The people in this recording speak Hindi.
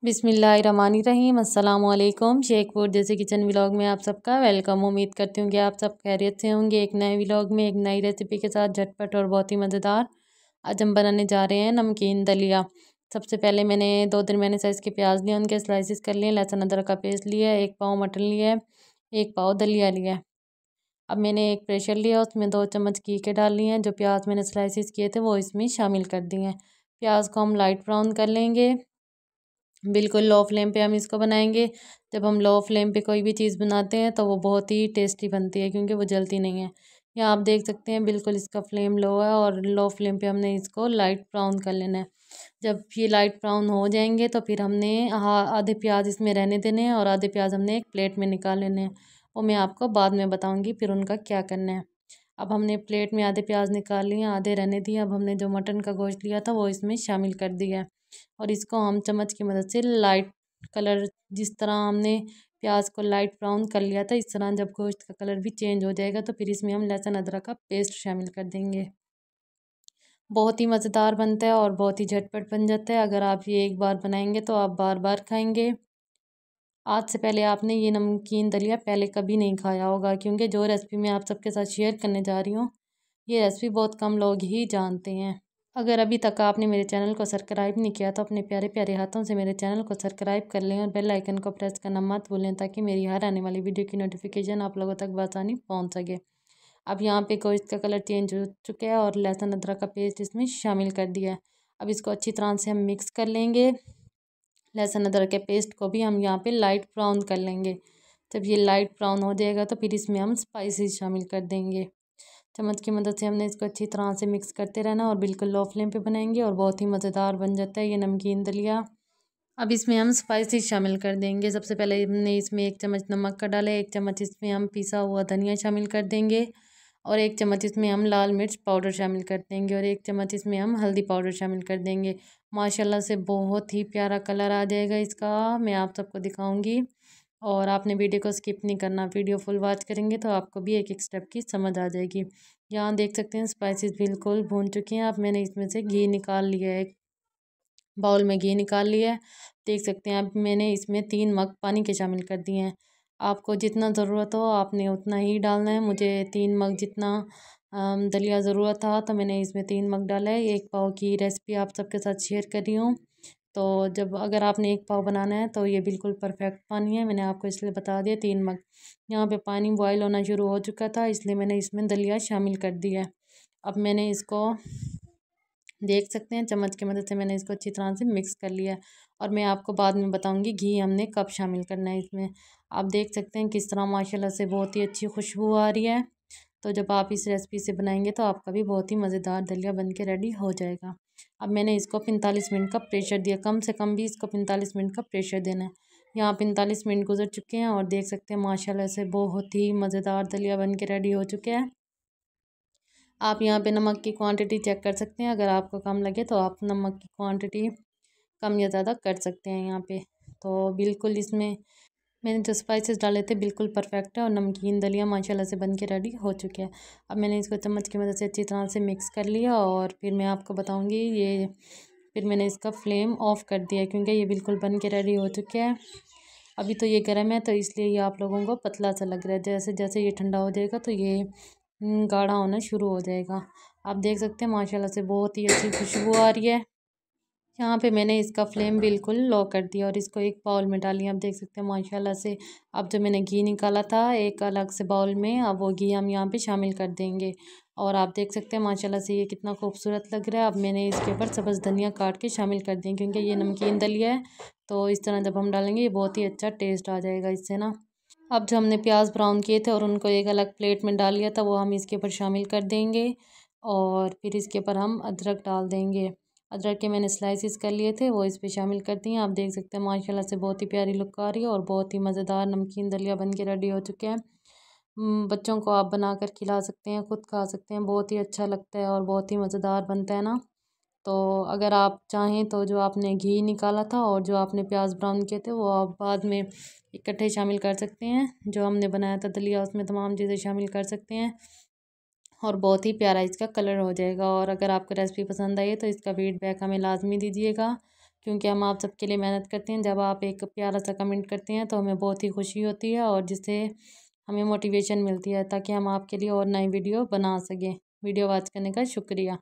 बिस्मिल्लाहिर्रहमानिर्रहीम। अस्सलामुअलैकुम। शेखपुर जैसे किचन व्लॉग में आप सबका वेलकम। उम्मीद करती हूँ कि आप सब खैरियत से होंगे। एक नए व्लॉग में एक नई रेसिपी के साथ झटपट और बहुत ही मज़ेदार आज हम बनाने जा रहे हैं नमकीन दलिया। सबसे पहले मैंने 2 दरमियाने साइज़ के प्याज लिए, उनके स्लाइसिस कर लिए। लहसुन अदरक का पेस्ट लिया है। 1 पाव मटन लिया है। 1 पाव दलिया लिया है। अब मैंने एक प्रेशर लिया, उसमें 2 चम्मच घी के डाल लिए हैं। जो प्याज मैंने स्लाइसिस किए थे वो इसमें शामिल कर दिए हैं। प्याज को हम लाइट ब्राउन कर लेंगे। बिल्कुल लो फ्लेम पे हम इसको बनाएंगे। जब हम लो फ्लेम पे कोई भी चीज़ बनाते हैं तो वो बहुत ही टेस्टी बनती है, क्योंकि वो जलती नहीं है। यहाँ आप देख सकते हैं बिल्कुल इसका फ्लेम लो है और लो फ्लेम पे हमने इसको लाइट ब्राउन कर लेना है। जब ये लाइट ब्राउन हो जाएंगे तो फिर हमने आधे प्याज इसमें रहने देने हैं और आधे प्याज हमने एक प्लेट में निकाल लेने हैं। वो मैं आपको बाद में बताऊँगी फिर उनका क्या करना है। अब हमने प्लेट में आधे प्याज निकाल लिए, आधे रहने दिए। अब हमने जो मटन का गोश्त लिया था वो इसमें शामिल कर दिया है और इसको हम चम्मच की मदद से लाइट कलर, जिस तरह हमने प्याज को लाइट ब्राउन कर लिया था, इस तरह जब गोश्त का कलर भी चेंज हो जाएगा तो फिर इसमें हम लहसुन अदरक का पेस्ट शामिल कर देंगे। बहुत ही मज़ेदार बनता है और बहुत ही झटपट बन जाता है। अगर आप ये एक बार बनाएंगे तो आप बार बार खाएंगे। आज से पहले आपने ये नमकीन दलिया पहले कभी नहीं खाया होगा, क्योंकि जो रेसिपी मैं आप सबके साथ शेयर करने जा रही हूँ ये रेसिपी बहुत कम लोग ही जानते हैं। अगर अभी तक आपने मेरे चैनल को सब्सक्राइब नहीं किया तो अपने प्यारे प्यारे हाथों से मेरे चैनल को सब्सक्राइब कर लें और बेल आइकन को प्रेस करना मत भूलें, ताकि मेरी हर आने वाली वीडियो की नोटिफिकेशन आप लोगों तक बआसानी पहुँच सके। अब यहाँ पे गोश्त का कलर चेंज हो चुका है और लहसुन अदरक का पेस्ट इसमें शामिल कर दिया है। अब इसको अच्छी तरह से हम मिक्स कर लेंगे। लहसुन अदरक के पेस्ट को भी हम यहाँ पे लाइट ब्राउन कर लेंगे। जब ये लाइट ब्राउन हो जाएगा तो फिर इसमें हम स्पाइसेस शामिल कर देंगे। चम्मच की मदद से हमने इसको अच्छी तरह से मिक्स करते रहना और बिल्कुल लो फ्लेम पे बनाएंगे और बहुत ही मज़ेदार बन जाता है ये नमकीन दलिया। अब इसमें हम स्पाइसेस शामिल कर देंगे। सबसे पहले हमने इसमें 1 चम्मच नमक का डाला है। 1 चम्मच इसमें हम पिसा हुआ धनिया शामिल कर देंगे और 1 चम्मच इसमें हम लाल मिर्च पाउडर शामिल कर देंगे और 1 चम्मच इसमें हम हल्दी पाउडर शामिल कर देंगे। माशाल्लाह से बहुत ही प्यारा कलर आ जाएगा इसका, मैं आप सबको दिखाऊंगी। और आपने वीडियो को स्किप नहीं करना, वीडियो फुल वॉच करेंगे तो आपको भी एक एक स्टेप की समझ आ जाएगी। यहाँ देख सकते हैं स्पाइसेस बिल्कुल भून चुके हैं। अब मैंने इसमें से घी निकाल लिया है, एक बाउल में घी निकाल लिया है। देख सकते हैं अब मैंने इसमें 3 मग पानी के शामिल कर दिए हैं। आपको जितना ज़रूरत हो आपने उतना ही डालना है। मुझे 3 मग जितना दलिया ज़रूरत था तो मैंने इसमें 3 मग डाला है। 1 पाव की रेसिपी आप सबके साथ शेयर कर रही हूँ। तो जब अगर आपने 1 पाव बनाना है तो ये बिल्कुल परफेक्ट पानी है, मैंने आपको इसलिए बता दिया 3 मग। यहाँ पे पानी बॉयल होना शुरू हो चुका था, इसलिए मैंने इसमें दलिया शामिल कर दिया है। अब मैंने इसको देख सकते हैं चम्मच की मदद से मैंने इसको अच्छी तरह से मिक्स कर लिया है और मैं आपको बाद में बताऊंगी घी हमने कब शामिल करना है इसमें। आप देख सकते हैं किस तरह माशाल्लाह से बहुत ही अच्छी खुशबू आ रही है। तो जब आप इस रेसिपी से बनाएंगे तो आपका भी बहुत ही मज़ेदार दलिया बन के रेडी हो जाएगा। अब मैंने इसको 45 मिनट का प्रेशर दिया, कम से कम भी इसको 45 मिनट का प्रेशर देना है। यहाँ 45 मिनट गुजर चुके हैं और देख सकते हैं माशाल्लाह से बहुत ही मज़ेदार दलिया बन के रेडी हो चुके हैं। आप यहाँ पे नमक की क्वांटिटी चेक कर सकते हैं, अगर आपको कम लगे तो आप नमक की क्वांटिटी कम या ज़्यादा कर सकते हैं यहाँ पे। तो बिल्कुल इसमें मैंने जो स्पाइसेस डाले थे बिल्कुल परफेक्ट है और नमकीन दलिया माशाल्लाह से बन के रेडी हो चुके हैं। अब मैंने इसको चम्मच की मदद से अच्छी तरह से मिक्स कर लिया और फिर मैं आपको बताऊँगी ये, फिर मैंने इसका फ्लेम ऑफ़ कर दिया क्योंकि ये बिल्कुल बन के रेडी हो चुके हैं। अभी तो ये गर्म है तो इसलिए ये आप लोगों को पतला सा लग रहा है। जैसे जैसे ये ठंडा हो जाएगा तो ये गाढ़ा होना शुरू हो जाएगा। आप देख सकते हैं माशाल्लाह से बहुत ही अच्छी खुशबू आ रही है। यहाँ पे मैंने इसका फ्लेम बिल्कुल लो कर दिया और इसको एक बाउल में डाली। आप देख सकते हैं माशाल्लाह से अब जो मैंने घी निकाला था एक अलग से बाउल में, अब वो घी हम यहाँ पे शामिल कर देंगे। और आप देख सकते हैं माशाल्लाह से ये कितना खूबसूरत लग रहा है। अब मैंने इसके ऊपर सब्ज़ धनिया काट के शामिल कर दी, क्योंकि ये नमकीन दलिया है तो इस तरह जब हम डालेंगे ये बहुत ही अच्छा टेस्ट आ जाएगा इससे ना। अब जो हमने प्याज ब्राउन किए थे और उनको एक अलग प्लेट में डाल लिया था वो हम इसके ऊपर शामिल कर देंगे और फिर इसके ऊपर हम अदरक डाल देंगे। अदरक के मैंने स्लाइसिस कर लिए थे वो इस पे शामिल कर दिए। आप देख सकते हैं माशाल्लाह से बहुत ही प्यारी लुक आ रही है और बहुत ही मज़ेदार नमकीन दलिया बन के रेडी हो चुके हैं। बच्चों को आप बना कर खिला सकते हैं, खुद खा सकते हैं, बहुत ही अच्छा लगता है और बहुत ही मज़ेदार बनता है ना। तो अगर आप चाहें तो जो आपने घी निकाला था और जो आपने प्याज ब्राउन किए थे वो आप बाद में इकट्ठे शामिल कर सकते हैं। जो हमने बनाया था दलिया उसमें तमाम चीज़ें शामिल कर सकते हैं और बहुत ही प्यारा इसका कलर हो जाएगा। और अगर आपको रेसिपी पसंद आई है तो इसका फीडबैक हमें लाजमी दीजिएगा, क्योंकि हम आप सबके लिए मेहनत करते हैं। जब आप एक प्यारा सा कमेंट करते हैं तो हमें बहुत ही खुशी होती है और जिससे हमें मोटिवेशन मिलती है ताकि हम आपके लिए और नई वीडियो बना सकें। वीडियो वॉच करने का शुक्रिया।